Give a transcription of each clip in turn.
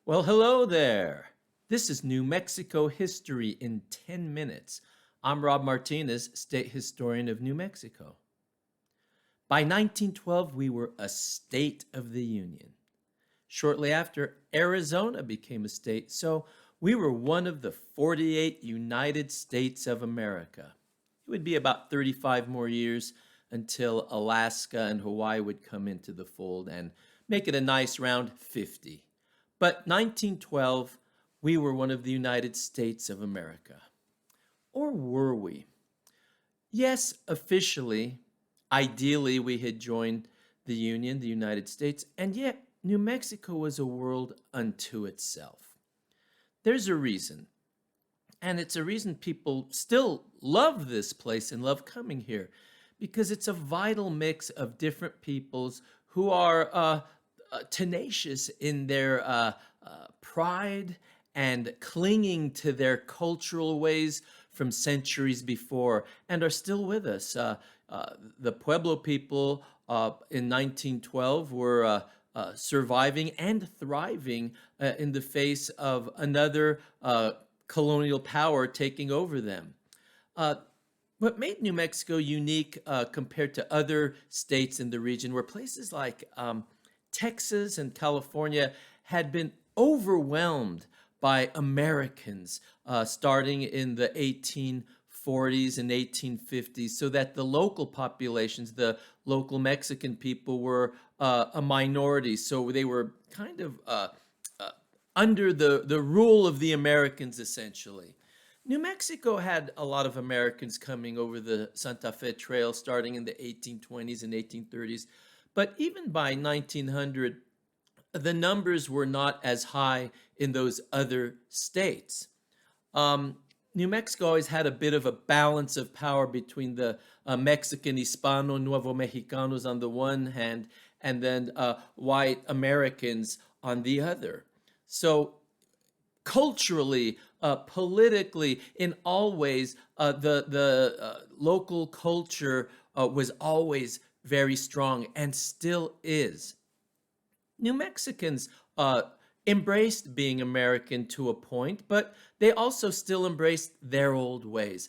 Well, hello there. This is New Mexico History in 10 minutes. I'm Rob Martinez, State Historian of New Mexico. By 1912, we were a state of the Union. Shortly after, Arizona became a state, so we were one of the 48 United States of America. It would be about 35 more years until Alaska and Hawaii would come into the fold and make it a nice round 50. But 1912, we were one of the United States of America. Or were we? Yes, officially, ideally, we had joined the Union, the United States, and yet New Mexico was a world unto itself. There's a reason, and it's a reason people still love this place and love coming here, because it's a vital mix of different peoples who are tenacious in their pride and clinging to their cultural ways from centuries before and are still with us. The Pueblo people in 1912 were surviving and thriving in the face of another colonial power taking over them. Uh, what made New Mexico unique compared to other states in the region were places like Texas and California had been overwhelmed by Americans starting in the 1840s and 1850s, so that the local populations, the local Mexican people, were a minority. So they were kind of under the rule of the Americans, essentially. New Mexico had a lot of Americans coming over the Santa Fe Trail starting in the 1820s and 1830s. But even by 1900, the numbers were not as high in those other states. New Mexico always had a bit of a balance of power between the Mexican Hispano Nuevo Mexicanos on the one hand, and then white Americans on the other. So culturally, politically, in all ways, the local culture was always very strong and still is. New Mexicans embraced being American to a point, but they also still embraced their old ways.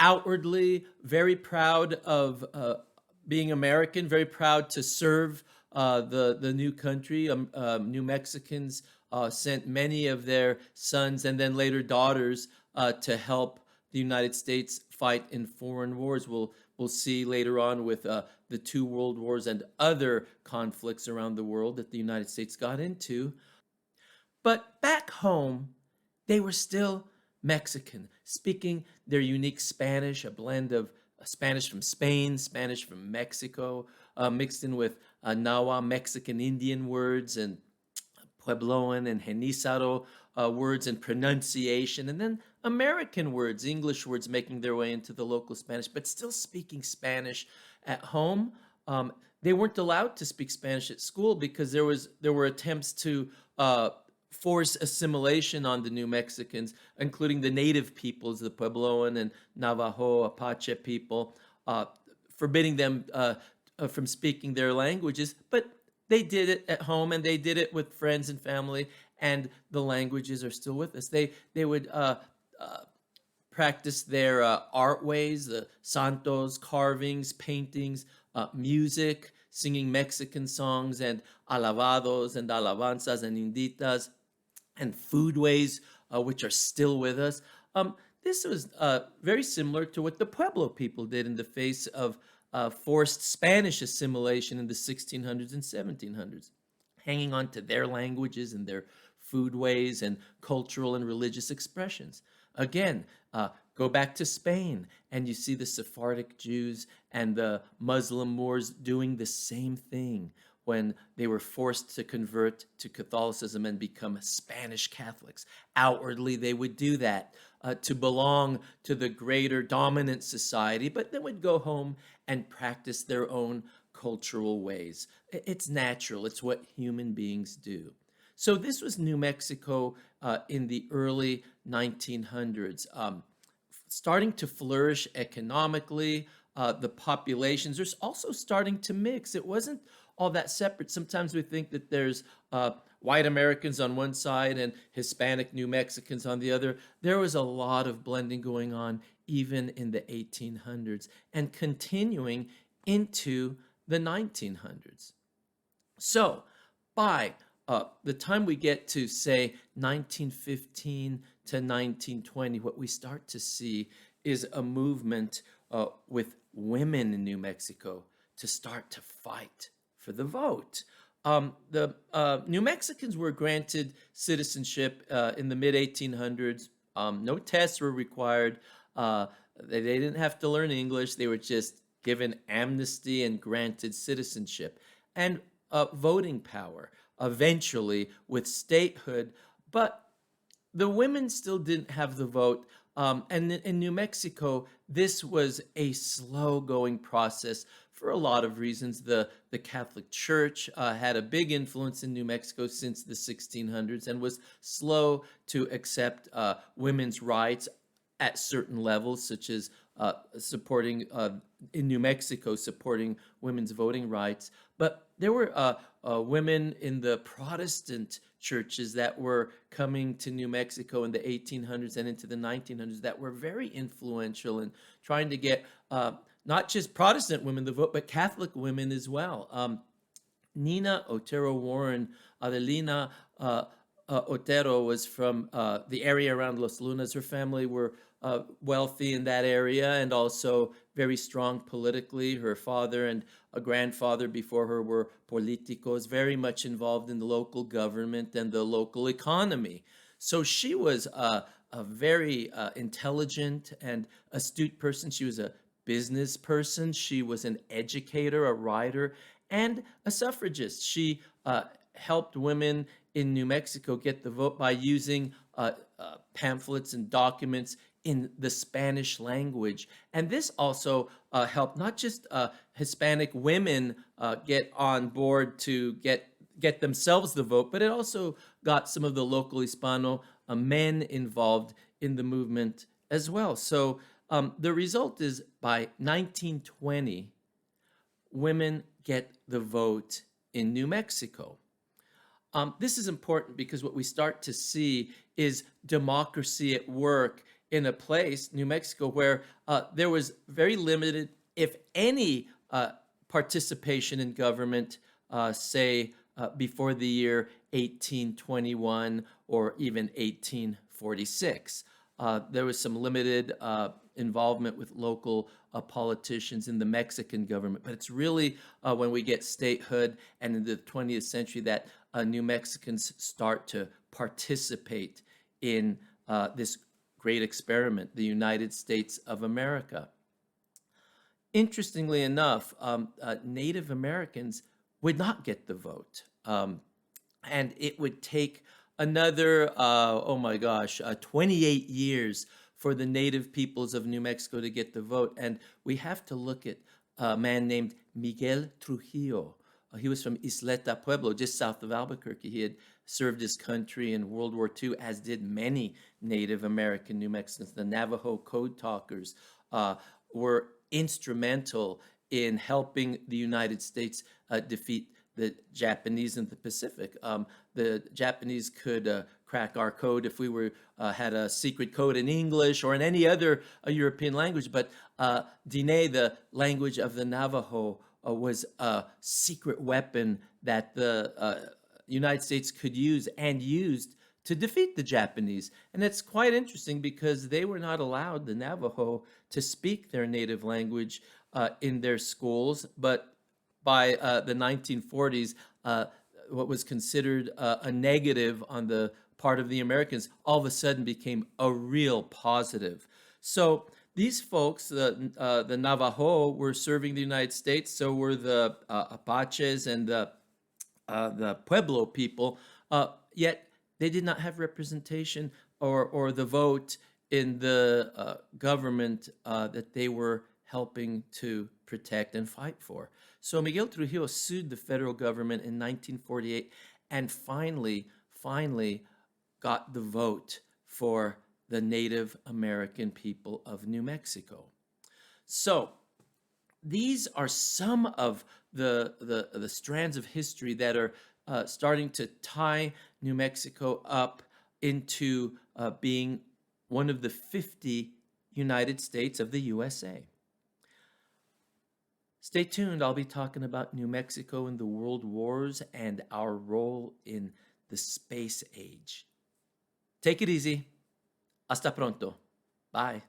Outwardly, very proud of being American, very proud to serve the new country. New Mexicans sent many of their sons and then later daughters to help the United States fight in foreign wars. We'll see later on with the two world wars and other conflicts around the world that the United States got into. But back home, they were still Mexican, speaking their unique Spanish, a blend of Spanish from Spain, Spanish from Mexico, mixed in with Nahua Mexican Indian words and Puebloan and Genízaro words and pronunciation, and then American words, English words making their way into the local Spanish, but still speaking Spanish at home. They weren't allowed to speak Spanish at school because there were attempts to force assimilation on the New Mexicans, including the native peoples, the Puebloan and Navajo, Apache people, forbidding them from speaking their languages. But they did it at home, and they did it with friends and family, and the languages are still with us. They would practice their art ways, the santos, carvings, paintings, music, singing Mexican songs and alabados and alabanzas and inditas, and foodways, which are still with us. This was very similar to what the Pueblo people did in the face of forced Spanish assimilation in the 1600s and 1700s, hanging on to their languages and their foodways and cultural and religious expressions. Again, go back to Spain, and you see the Sephardic Jews and the Muslim Moors doing the same thing when they were forced to convert to Catholicism and become Spanish Catholics. Outwardly, they would do that to belong to the greater dominant society, but then would go home and practice their own cultural ways. It's natural. It's what human beings do. So this was New Mexico in the early 1900s, starting to flourish economically. The populations are also starting to mix. It wasn't all that separate. Sometimes we think that there's white Americans on one side and Hispanic New Mexicans on the other. There was a lot of blending going on even in the 1800s and continuing into the 1900s. So by the time we get to, say, 1915 to 1920, what we start to see is a movement with women in New Mexico to start to fight for the vote. The New Mexicans were granted citizenship in the mid 1800s. No tests were required. They didn't have to learn English. They were just given amnesty and granted citizenship and voting power eventually with statehood. But the women still didn't have the vote. And in New Mexico, this was a slow going process for a lot of reasons. The Catholic Church had a big influence in New Mexico since the 1600s and was slow to accept women's rights at certain levels, such as supporting, in New Mexico, supporting women's voting rights. But there were women in the Protestant churches that were coming to New Mexico in the 1800s and into the 1900s that were very influential in trying to get not just Protestant women to vote, but Catholic women as well. Nina Otero Warren, Adelina Otero was from the area around Los Lunas. Her family were wealthy in that area and also very strong politically. Her father and a grandfather before her were politicos, very much involved in the local government and the local economy. So she was a very intelligent and astute person. She was a business person. She was an educator, a writer, and a suffragist. She helped women in New Mexico get the vote by using pamphlets and documents in the Spanish language. And this also helped not just Hispanic women get on board to get themselves the vote, but it also got some of the local Hispano men involved in the movement as well. So the result is by 1920, women get the vote in New Mexico. This is important because what we start to see is democracy at work in a place, New Mexico, where there was very limited, if any, participation in government, say, before the year 1821 or even 1846. There was some limited involvement with local politicians in the Mexican government. But it's really when we get statehood and in the 20th century that New Mexicans start to participate in this great experiment, the United States of America. Interestingly enough, Native Americans would not get the vote. And it would take another, 28 years for the native peoples of New Mexico to get the vote. And we have to look at a man named Miguel Trujillo. He was from Isleta Pueblo, just south of Albuquerque. He had served his country in World War II, as did many Native American New Mexicans. The Navajo code talkers were instrumental in helping the United States defeat the Japanese in the Pacific. The Japanese could crack our code if we had a secret code in English or in any other European language, but Diné, the language of the Navajo, was a secret weapon that the United States could use and used to defeat the Japanese. And it's quite interesting because they were not allowed, the Navajo, to speak their native language in their schools, but by the 1940s, what was considered a negative on the part of the Americans all of a sudden became a real positive. So these folks, the Navajo, were serving the United States. So were the Apaches and the Pueblo people. Yet they did not have representation or the vote in the government that they were helping to protect and fight for. So Miguel Trujillo sued the federal government in 1948 and finally got the vote for the Native American people of New Mexico. So these are some of the strands of history that are starting to tie New Mexico up into being one of the 50 United States of the USA. Stay tuned. I'll be talking about New Mexico in the world wars and our role in the space age. Take it easy. Hasta pronto. Bye.